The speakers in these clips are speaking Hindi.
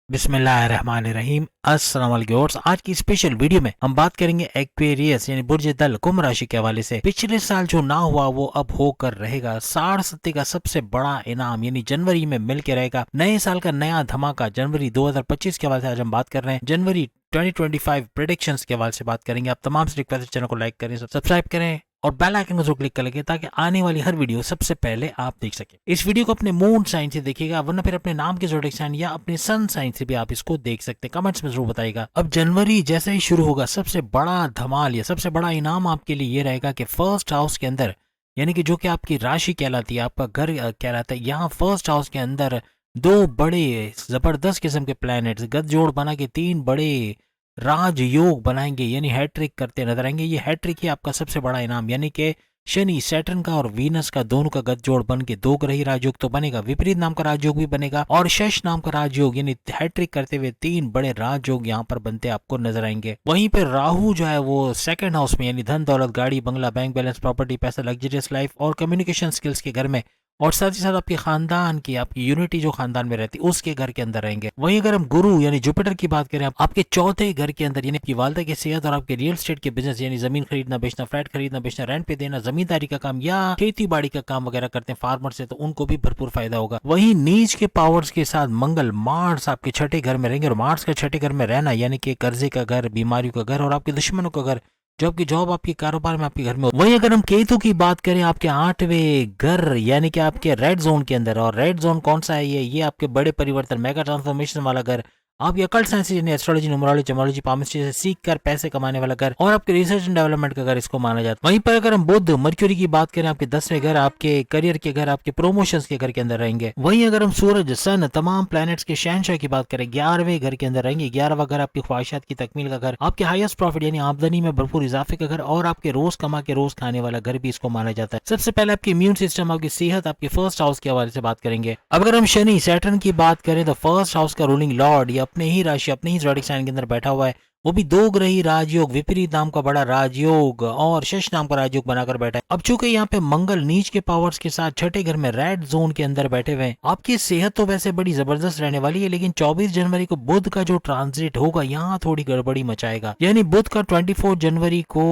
बिस्मिल्लाहिर्रहमानिर्रहीम। अस्सलाम वालेकुम व्यूअर्स। आज की स्पेशल वीडियो में हम बात करेंगे एक्वेरियस यानी बुर्ज दल कुंभ राशि के हवाले से। पिछले साल जो ना हुआ वो अब होकर रहेगा। 60 का सबसे बड़ा इनाम यानी जनवरी में मिल के रहेगा। नए साल का नया धमाका जनवरी 2025 के हवाले से आज हम बात कर रहे हैं। जनवरी 2025 प्रेडिक्शंस के हवाले से बात करेंगे। आप तमाम से रिक्वेस्ट चैनल को लाइक करें, सब्सक्राइब करें और बेल आइकन को जरूर क्लिक कर लगे ताकि आने वाली हर वीडियो सबसे पहले आप देख सके। इस वीडियो को अपने मून साइन से देखिएगा, वरना फिर अपने नाम के ज़ोडिएक साइन या अपने सन साइन से भी आप इसको देख सकते हैं। कमेंट्स में जरूर बताइएगा। अब जनवरी जैसे ही शुरू होगा, सबसे बड़ा धमाल या सबसे बड़ा इनाम आपके लिए ये रहेगा कि फर्स्ट हाउस के अंदर यानी कि जो कि आपकी राशि कहलाती है, आपका घर कहलाता है, यहाँ फर्स्ट हाउस के अंदर दो बड़े जबरदस्त किस्म के प्लैनेट्स गठजोड़ बना के तीन बड़े राजयोग बनाएंगे यानी हैट्रिक करते नजर आएंगे। ये हैट्रिक ही आपका सबसे बड़ा इनाम यानी कि शनि सैटर्न का और वीनस का दोनों का गठजोड़ बन के दो ग्रही राजयोग तो बनेगा, विपरीत नाम का राजयोग भी बनेगा और शश नाम का राजयोग यानी हैट्रिक करते हुए तीन बड़े राजयोग यहाँ पर बनते आपको नजर आएंगे। वहीं पे राहु जो है वो सेकंड हाउस में यानी धन दौलत गाड़ी बंगला बैंक बैलेंस प्रॉपर्टी पैसा लग्जरियस लाइफ और कम्युनिकेशन स्किल्स के घर में और साथ ही साथ आपके खानदान की आपकी यूनिटी जो खानदान में रहती है उसके घर के अंदर रहेंगे। वहीं अगर हम गुरु यानी जुपिटर की बात करें, आपके चौथे घर के अंदर यानी आपकी वालदा की सेहत और आपके रियल एस्टेट के बिजनेस यानी जमीन खरीदना बेचना, फ्लैट खरीदना बेचना, रेंट पे देना, जमींदारी का काम या खेती बाड़ी का काम वगैरह करते हैं फार्मर से, तो उनको भी भरपूर फायदा होगा। वहीं नीच के पावर्स के साथ मंगल मार्स आपके छठे घर में रहेंगे और मार्स के छठे घर में रहना यानी कि कर्जे का घर, बीमारियों का घर और आपके दुश्मनों का घर, जो आपकी जॉब आपके कारोबार में आपके घर में। वहीं अगर हम केतु की बात करें, आपके आठवें घर यानी कि आपके रेड जोन के अंदर, और रेड जोन कौन सा है ये आपके बड़े परिवर्तन मेगा ट्रांसफॉर्मेशन वाला घर, आपके अकल्ट साइंस यानी एस्ट्रोलॉजी, न्यूमरोलॉजी, जमोलॉजी, पामिस्ट्री से सीख कर पैसे कमाने वाला घर और आपके रिसर्च एंड डेवलपमेंट का घर इसको माना जाता है। वहीं पर अगर हम बुध मर्क्यूरी की बात करें, आपके 10वें घर आपके करियर के घर, आपके प्रमोशंस के घर के अंदर रहेंगे। वहीं अगर हम सूरज सन तमाम प्लैनेट्स के शहंशाह की बात करें, 11वें घर के अंदर रहेंगे। 11वां घर आपकी ख्वाहिशात की तकमील का घर, आपके हाईएस्ट प्रॉफिट यानी आमदनी में भरपूर इजाफे का घर और आपके रोज कमा के रोज खाने वाला घर भी इसको माना जाता है। सबसे पहले आपकी इम्यून सिस्टम, आपकी सेहत, आपके फर्स्ट हाउस के हवाले से बात करेंगे। अब अगर हम शनि सैटर्न की बात करें तो फर्स्ट हाउस का रूलिंग लॉर्ड ये अपने ही राशि अपने ही ज़ोडिएक साइन के अंदर बैठा हुआ है, वो भी दो ग्रही राजयोग, विपरीत नाम का बड़ा राजयोग और शश नाम का राजयोग बनाकर बैठा है। अब चूंकि यहाँ पे मंगल नीच के पावर्स के साथ छठे घर में रेड जोन के अंदर बैठे हुए हैं, आपकी सेहत तो वैसे बड़ी जबरदस्त रहने वाली है, लेकिन 24 जनवरी को बुध का जो ट्रांजिट होगा यहाँ थोड़ी गड़बड़ी मचाएगा। यानी बुध का 24 जनवरी को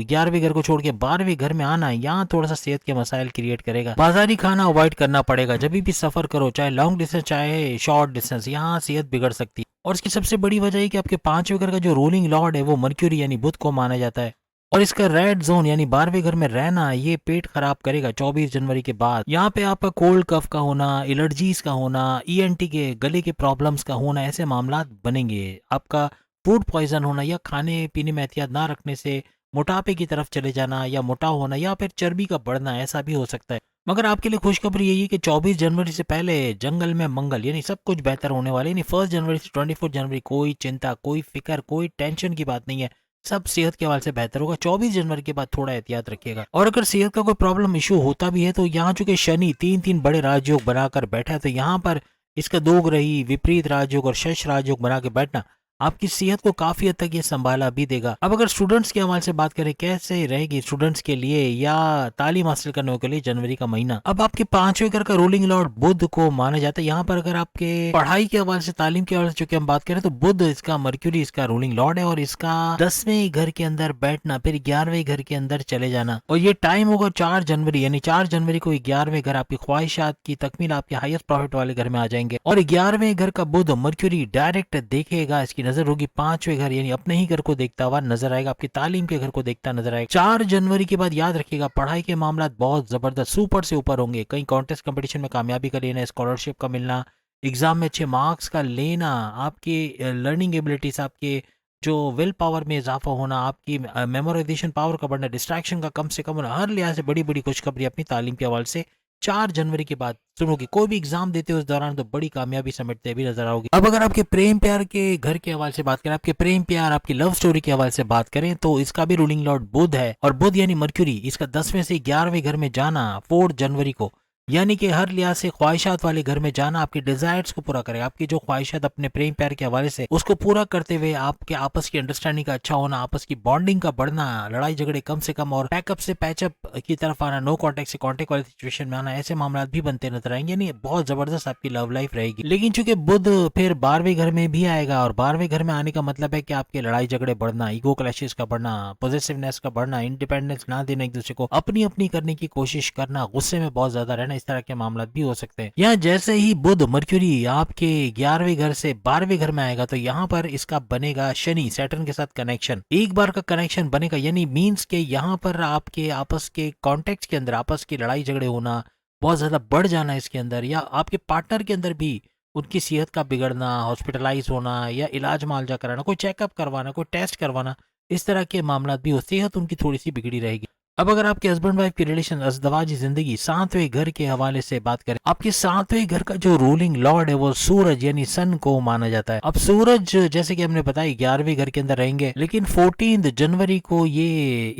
11वें घर को छोड़ के 12वें घर में आना यहाँ थोड़ा सा सेहत के मसाइल क्रिएट करेगा। बाजारी खाना अवॉइड करना पड़ेगा जब भी सफर करो, चाहे लॉन्ग डिस्टेंस चाहे शॉर्ट डिस्टेंस, यहाँ सेहत बिगड़ सकती है। और इसकी सबसे बड़ी वजह है कि आपके 5वें घर का जो रूलिंग लॉर्ड है वो मर्क्यूरी यानी बुध को माना जाता है और इसका रेड जोन यानी 12वें घर में रहना ये पेट खराब करेगा 24 जनवरी के बाद। यहाँ पे आपका कोल्ड कफ का होना, एलर्जीज का होना, ईएनटी के गले के प्रॉब्लम्स का होना, ऐसे मामला बनेंगे। आपका फूड पॉइजन होना या खाने पीने में एहतियात ना रखने से मोटापे की तरफ चले जाना या मोटा होना या फिर चर्बी का बढ़ना, ऐसा भी हो सकता है। मगर आपके लिए खुशखबरी यही है कि 24 जनवरी से पहले जंगल में मंगल यानी सब कुछ बेहतर होने वाले, यानी 1 जनवरी से 24 जनवरी कोई चिंता, कोई फिक्र, कोई टेंशन की बात नहीं है। सब सेहत के हवाले से बेहतर होगा। 24 जनवरी के बाद थोड़ा एहतियात रखिएगा। और अगर सेहत का कोई प्रॉब्लम इशू होता भी है तो यहाँ चूंकि शनि तीन तीन बड़े राजयोग बनाकर बैठा है, तो यहाँ पर इसका दो ग्रही विपरीत राजयोग और शश राजयोग बना के बैठना आपकी सेहत को काफी हद तक ये संभाला भी देगा। अब अगर स्टूडेंट्स के हवाले से बात करें, कैसे रहेगी स्टूडेंट्स के लिए या तालीम हासिल करने के लिए जनवरी का महीना। अब आपके 5वें घर का रूलिंग लॉर्ड बुध को माना जाता है। यहाँ पर अगर आपके पढ़ाई के हवाले से, तालीम के हवाले से चूंकि हम बात करें तो बुध इसका मर्क्यूरी इसका रूलिंग लॉर्ड है और इसका 10वें घर के अंदर बैठना फिर 11वें घर के अंदर चले जाना, और ये टाइम होगा 4 जनवरी यानी 4 जनवरी को 11वें घर आपकी ख्वाहिशात की तकमील आपके हाईएस्ट प्रॉफिट वाले घर में आ जाएंगे और 11वें घर का बुध मर्क्यूरी डायरेक्ट देखेगा, इसकी नजर होगी 5वें घर यानी अपने ही घर को देखता हुआ नजर आएगा, आपकी तालीम के घर को देखता नजर आएगा। 4 जनवरी के बाद याद रखिएगा पढ़ाई के मामला बहुत जबरदस्त सुपर से ऊपर होंगे। कहीं कॉन्टेस्ट कंपटीशन में कामयाबी का लेना, स्कॉलरशिप का मिलना, एग्जाम में अच्छे मार्क्स का लेना, आपकी लर्निंग एबिलिटीज, आपके जो विल पावर में इजाफा होना, आपकी मेमोराइजेशन पावर का बढ़ना, डिस्ट्रैक्शन का कम से कम होना, हर लिहाज से बड़ी बड़ी खुशखबरी अपनी तालीम के हवाले से 4 जनवरी के बाद सुनोगे। कोई भी एग्जाम देते हो उस दौरान तो बड़ी कामयाबी समेटते भी नजर आओगे। अब अगर आपके प्रेम प्यार के घर के हवाले से बात करें, आपके प्रेम प्यार आपकी लव स्टोरी के हवाले से बात करें, तो इसका भी रूलिंग लॉर्ड बुध है और बुध यानी मर्क्यूरी इसका 10वें से 11वें घर में जाना 4 जनवरी को यानी कि हर लिहाज से ख्वाहिशात वाले घर में जाना आपके डिजायर्स को पूरा करेगा। आपकी जो ख्वाहिशात अपने प्रेम प्यार के हवाले से उसको पूरा करते हुए आपके आपस की अंडरस्टैंडिंग का अच्छा होना, आपस की बॉन्डिंग का बढ़ना, लड़ाई झगड़े कम से कम और पैकअप से पैचअप की तरफ आना, नो कॉन्टेक्ट से कॉन्टेक्ट वाली सिचुएशन में आना, ऐसे मामला भी बनते नजर आएंगे। यानी बहुत जबरदस्त आपकी लव लाइफ रहेगी। लेकिन चूंकि बुध फिर 12वें घर में भी आएगा और 12वें घर में आने का मतलब है कि आपके लड़ाई झगड़े बढ़ना, ईगो क्लैशेस का बढ़ना, पॉजिटिवनेस का बढ़ना, इंडिपेंडेंस ना देना, एक दूसरे को अपनी अपनी करने की कोशिश करना, गुस्से में बहुत ज्यादा रहना, इस तरह के मामला भी हो सकते हैं। यहाँ जैसे ही बुध मर्क्यूरी आपके 11वें घर से 12वें घर में आएगा तो यहाँ पर इसका बनेगा शनि सैटर्न के साथ कनेक्शन, एक बार का कनेक्शन बनेगा। यानी मीन्स के यहाँ पर आपके आपस के कॉन्टेक्ट के अंदर आपस की लड़ाई झगड़े होना बहुत ज्यादा बढ़ जाना इसके अंदर, या आपके पार्टनर के अंदर भी उनकी सेहत का बिगड़ना, हॉस्पिटलाइज होना या इलाज मुआवजा कराना, कोई चेकअप करवाना, कोई टेस्ट करवाना, इस तरह के मामला भी हो, सेहत उनकी थोड़ी सी बिगड़ी रहेगी। अब अगर आपके हस्बैंड वाइफ की रिलेशन अज़दवाजी जिंदगी 7वें घर के हवाले से बात करें, आपके 7वें घर का जो रूलिंग लॉर्ड है वो सूरज यानी सन को माना जाता है। अब सूरज जैसे कि हमने बताया 11वें घर के अंदर रहेंगे, लेकिन 14 जनवरी को ये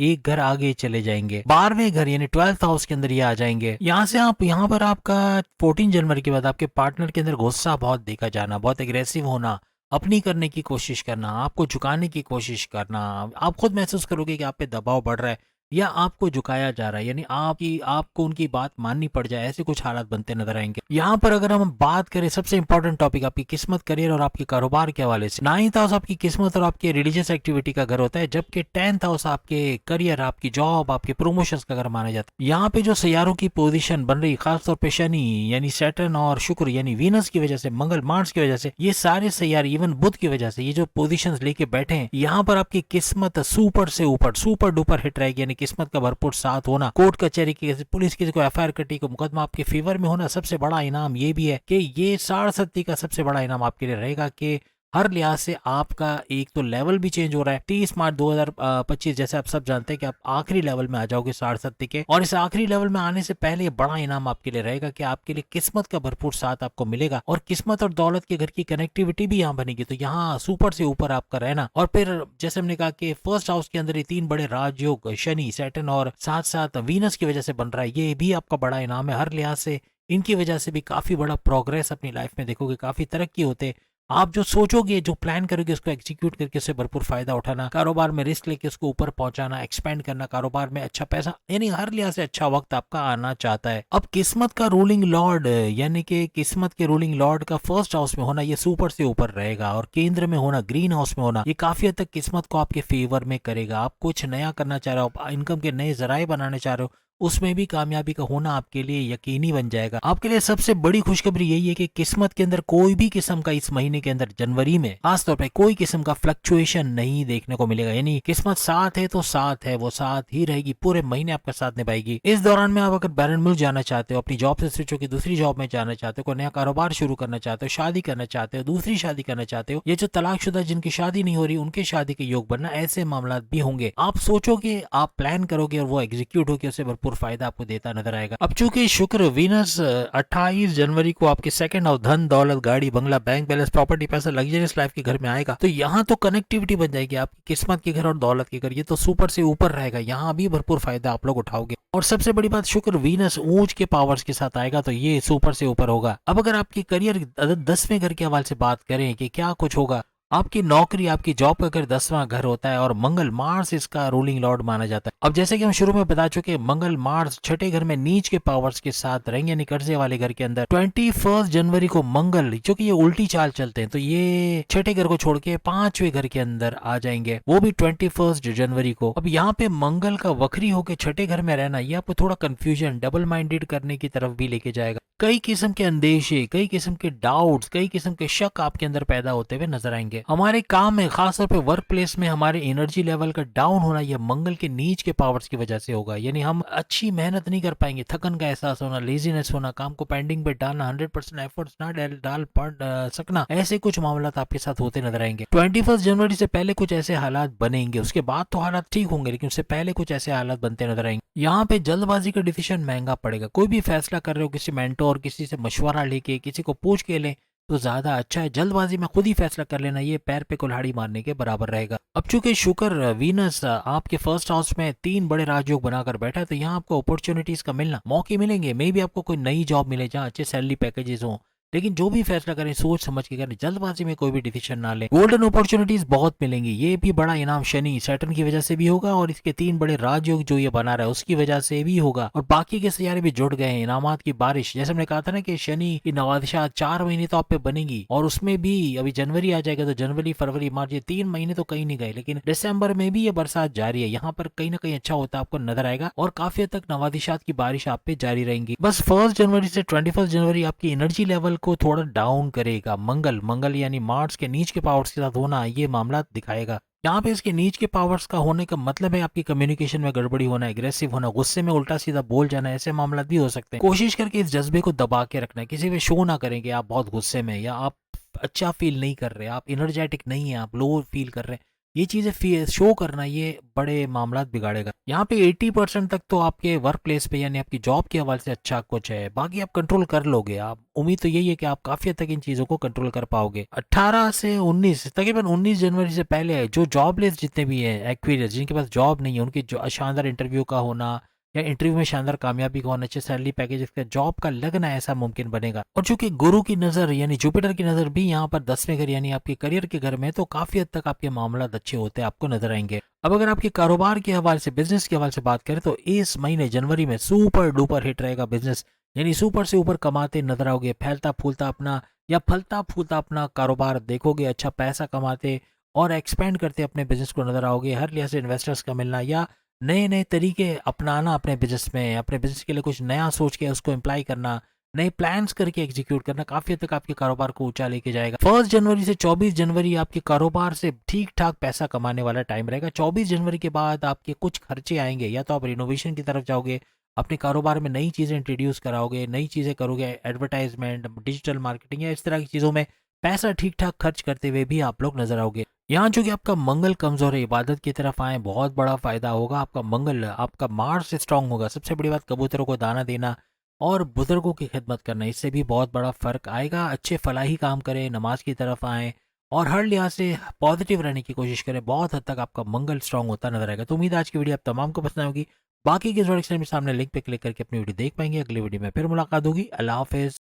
एक घर आगे चले जाएंगे, 12वें घर यानी 12th हाउस के अंदर ये आ जाएंगे। यहाँ से आप यहाँ पर आपका 14 जनवरी के बाद आपके पार्टनर के अंदर गुस्सा बहुत देखा जाना, बहुत एग्रेसिव होना, अपनी करने की कोशिश करना, आपको झुकाने की कोशिश करना, आप खुद महसूस करोगे कि आप पे दबाव बढ़ रहा है या आपको झुकाया जा रहा है, यानी आपको उनकी बात माननी पड़ जाए, ऐसे कुछ हालात बनते नजर आएंगे। यहाँ पर अगर हम बात करें सबसे इंपॉर्टेंट टॉपिक आपकी किस्मत, करियर और आपके कारोबार के हवाले से, 9th हाउस आपकी किस्मत और आपके रिलीजियस एक्टिविटी का घर होता है, जबकि 10th हाउस आपके करियर, आपकी जॉब, आपके प्रमोशंस का घर माना जाता है। यहाँ पे जो सैयारों की पोजीशन बन रही, खासतौर पे शनि यानी सैटर्न और शुक्र यानी वीनस की वजह से, मंगल मार्स की वजह से, ये सारे सैयारे इवन बुध की वजह से ये जो पोजीशंस लेके बैठे हैं, यहाँ पर आपकी किस्मत सुपर से ऊपर सुपर डुपर हिट रहेगी। यानी किस्मत का भरपूर साथ होना, कोर्ट कचहरी की, पुलिस की कोई एफआईआर कटी, को मुकदमा आपके फेवर में होना, सबसे बड़ा इनाम ये भी है कि ये 60 का सबसे बड़ा इनाम आपके लिए रहेगा कि हर लिहाज से आपका एक तो लेवल भी चेंज हो रहा है। 30 मार्च 2025 जैसे आप सब जानते हैं कि आप आखिरी लेवल में आ जाओगे 60 के, और इस आखिरी लेवल में आने से पहले बड़ा इनाम आपके लिए रहेगा कि आपके लिए किस्मत का भरपूर साथ आपको मिलेगा और किस्मत और दौलत के घर की कनेक्टिविटी भी यहाँ बनेगी। तो यहाँ सुपर से ऊपर आपका रहना, और फिर जैसे हमने कहा कि फर्स्ट हाउस के अंदर ये 3 बड़े राजयोग शनि, सैटर्न और साथ साथ वीनस की वजह से बन रहा है, ये भी आपका बड़ा इनाम है। हर लिहाज से इनकी वजह से भी काफी बड़ा प्रोग्रेस अपनी लाइफ में देखोगे, काफी तरक्की होते, आप जो सोचोगे, जो प्लान करोगे, उसको एग्जीक्यूट करके उससे भरपूर फायदा उठाना, कारोबार में रिस्क लेके उसको ऊपर पहुंचाना, एक्सपेंड करना, कारोबार में अच्छा पैसा, यानी हर लिहाज से अच्छा वक्त आपका आना चाहता है। अब किस्मत का रूलिंग लॉर्ड यानी कि किस्मत के रूलिंग लॉर्ड का फर्स्ट हाउस में होना, ये सुपर से ऊपर रहेगा, और केंद्र में होना, ग्रीन हाउस में होना, ये काफी हद तक किस्मत को आपके फेवर में करेगा। आप कुछ नया करना चाह रहे हो, इनकम के नए जराए बनाने चाह रहे हो, उसमें भी कामयाबी का होना आपके लिए यकीनी बन जाएगा। आपके लिए सबसे बड़ी खुशखबरी यही है कि किस्मत के अंदर कोई भी किस्म का इस महीने के अंदर जनवरी में खासतौर पे कोई किस्म का फ्लक्चुएशन नहीं देखने को मिलेगा। यानी किस्मत साथ है तो साथ है, वो साथ ही रहेगी, पूरे महीने आपका साथ निभाएगी। इस दौरान में आप अगर बैरन मुल्क जाना चाहते हो, अपनी जॉब से स्विच होकर दूसरी जॉब में जाना चाहते हो, कोई नया कारोबार शुरू करना चाहते हो, शादी करना चाहते हो, दूसरी शादी करना चाहते हो, ये जो तलाकशुदा जिनकी शादी नहीं हो रही उनके शादी के योग बनना, ऐसे मामला भी होंगे। आप सोचोगे, आप प्लान करोगे और वो एग्जीक्यूट होकर उससे भरपूर फायदा आपको देता नजर आएगा। अब चूंकि शुक्र वीनस 28 जनवरी को आपके सेकंड हाउस, धन दौलत, गाड़ी बंगला, बैंक बैलेंस, प्रॉपर्टी, पैसा, लग्जरियस लाइफ के घर में आएगा, तो यहाँ तो कनेक्टिविटी बन जाएगी आपकी किस्मत के घर और दौलत के घर, ये तो सुपर से ऊपर रहेगा, यहाँ भी भरपूर फायदा आप लोग उठाओगे। और सबसे बड़ी बात, शुक्र वीनस ऊंच के पावर्स के साथ आएगा तो ये सुपर से ऊपर होगा। अब अगर आपकी करियर 10वें घर के हवाले से बात करें कि क्या कुछ होगा, आपकी नौकरी, आपकी जॉब का अगर 10वां घर होता है और मंगल मार्स इसका रूलिंग लॉर्ड माना जाता है। अब जैसे कि हम शुरू में बता चुके, मंगल मार्स छठे घर में नीच के पावर्स के साथ रहेंगे, यानी कर्जे वाले घर के अंदर। 21 जनवरी को मंगल, जो कि ये उल्टी चाल चलते हैं, तो ये छठे घर को छोड़ के 5वें घर के अंदर आ जाएंगे, वो भी 21 जनवरी को। अब यहाँ पे मंगल का वक्री होकर छठे घर में रहना, ये आपको थोड़ा कंफ्यूजन, डबल माइंडेड करने की तरफ भी लेके जाएगा। कई किस्म के अंदेशे, कई किस्म के डाउट्स, कई किस्म के शक आपके अंदर पैदा होते हुए नजर आएंगे। हमारे काम में, खासतौर पे वर्क प्लेस में हमारे एनर्जी लेवल का डाउन होना, यह मंगल के नीच के पावर्स की वजह से होगा। यानी हम अच्छी मेहनत नहीं कर पाएंगे, थकन का एहसास होना, लेजीनेस होना, काम को पेंडिंग पे डालना, 100% एफर्ट्स ना डाल पड़ सकना, ऐसे कुछ मामला आपके साथ होते नजर आएंगे। 21 जनवरी से पहले कुछ ऐसे हालात बनेंगे, उसके बाद तो हालात ठीक होंगे, लेकिन उससे पहले कुछ ऐसे हालात बनते नजर आएंगे। यहाँ पे जल्दबाजी का डिसीजन महंगा पड़ेगा। कोई भी फैसला कर रहे हो, किसी मेंटोर, किसी से मशवरा लेके, किसी को पूछ के लें, तो ज्यादा अच्छा है। जल्दबाजी में खुद ही फैसला कर लेना ये पैर पे कुल्हाड़ी मारने के बराबर रहेगा। अब चूंकि शुक्र वीनस आपके फर्स्ट हाउस में 3 बड़े राजयोग बनाकर बैठा है, तो यहाँ आपको अपॉर्चुनिटीज का मिलना, मौके मिलेंगे। मे भी आपको कोई नई जॉब मिले जहाँ अच्छे सैलरी पैकेजेस हों। लेकिन जो भी फैसला करें सोच समझ के करें, जल्दबाजी में कोई भी डिसीजन ना ले। गोल्डन अपॉर्चुनिटीज बहुत मिलेंगी। ये भी बड़ा इनाम शनि सैटर्न की वजह से भी होगा, और इसके 3 बड़े राजयोग जो ये बना रहा है उसकी वजह से भी होगा, और बाकी के सियारे भी जुड़ गए हैं। इनामात की बारिश, जैसे हमने कहा था ना कि शनि की नवादिशात 4 महीने तो आप पे बनेगी, और उसमें भी अभी जनवरी आ जाएगा, तो जनवरी फरवरी मार्च ये 3 महीने तो कहीं नहीं गए, लेकिन दिसंबर में भी ये बरसात जारी है। यहाँ पर कहीं ना कहीं अच्छा होता आपको नजर आएगा, और काफी हद तक नवादिशात की बारिश आप पे जारी रहेंगी। बस 1 जनवरी से 21 जनवरी आपकी एनर्जी लेवल को थोड़ा डाउन करेगा मंगल। मंगल यानी मार्स के नीच के पावर्स के साथ होना ये मामला दिखाएगा। यहाँ पे इसके नीच के पावर्स का होने का मतलब है आपकी कम्युनिकेशन में गड़बड़ी होना, एग्रेसिव होना, गुस्से में उल्टा सीधा बोल जाना, ऐसे मामला भी हो सकते हैं। कोशिश करके इस जज्बे को दबा के रखना है। किसी पे शो ना करेंगे आप बहुत गुस्से में, या आप अच्छा फील नहीं कर रहे, आप एनर्जेटिक नहीं है, आप लो फील कर रहे हैं, ये चीजें शो करना ये बड़े मामला बिगाड़ेगा। यहाँ पे 80% तक तो आपके वर्क प्लेस पे यानी आपकी जॉब के हवाले से अच्छा कुछ है, बाकी आप कंट्रोल कर लोगे। आप उम्मीद तो यही है कि आप काफी हद तक इन चीजों को कंट्रोल कर पाओगे। 18 से 19 तकरीबन 19 जनवरी से पहले जो जॉबलेस जितने भी हैं एक्वेरियस, जिनके पास जॉब नहीं है, उनकी शानदार इंटरव्यू का होना, या इंटरव्यू में शानदार कामयाबी का होना, अच्छे सैलरी पैकेज का जॉब का लगना ऐसा मुमकिन बनेगा। और चूंकि गुरु की नजर यानी जुपिटर की नजर भी यहाँ पर 10वें घर यानी आपके करियर के घर में, तो काफी हद तक आपके मामला अच्छे होते हैं आपको नजर आएंगे। अब अगर आपके कारोबार के हवाले से, बिजनेस के हवाले से बात करें, तो इस महीने जनवरी में सुपर डुपर हिट रहेगा बिजनेस, यानी सुपर से ऊपर कमाते नजर आओगे। फैलता फूलता अपना या फलता फूलता अपना कारोबार देखोगे, अच्छा पैसा कमाते और एक्सपेंड करते अपने बिजनेस को नजर आओगे। हर लिहाज से इन्वेस्टर्स का मिलना, या नए नए तरीके अपनाना अपने बिजनेस में, अपने बिजनेस के लिए कुछ नया सोच के उसको इम्प्लाई करना, नए प्लान्स करके एग्जीक्यूट करना, काफी हद तक आपके कारोबार को ऊंचा लेके जाएगा। 1 जनवरी से 24 जनवरी आपके कारोबार से ठीक ठाक पैसा कमाने वाला टाइम रहेगा। 24 जनवरी के बाद आपके कुछ खर्चे आएंगे, या तो आप रिनोवेशन की तरफ जाओगे, अपने कारोबार में नई चीजें इंट्रोड्यूस कराओगे, नई चीजें करोगे, एडवर्टाइजमेंट, डिजिटल मार्केटिंग या इस तरह की चीजों में पैसा ठीक ठाक खर्च करते हुए भी आप लोग नजर आओगे। यहाँ चूंकि आपका मंगल कमजोर है, इबादत की तरफ आए बहुत बड़ा फायदा होगा। आपका मंगल, आपका मार्स स्ट्रांग होगा। सबसे बड़ी बात कबूतरों को दाना देना और बुजुर्गों की खिदमत करना, इससे भी बहुत बड़ा फर्क आएगा। अच्छे फलाही काम करें, नमाज की तरफ आए और हर लिहाज से पॉजिटिव रहने की कोशिश करें। बहुत हद तक आपका मंगल स्ट्रांग होता नजर आएगा। तो उम्मीद है आज की वीडियो आप तमाम को पसंद होगी। बाकी के जोड़े सामने लिंक पे क्लिक करके अपनी वीडियो देख पाएंगे। अगली वीडियो में फिर मुलाकात होगी। अल्लाह हाफिज।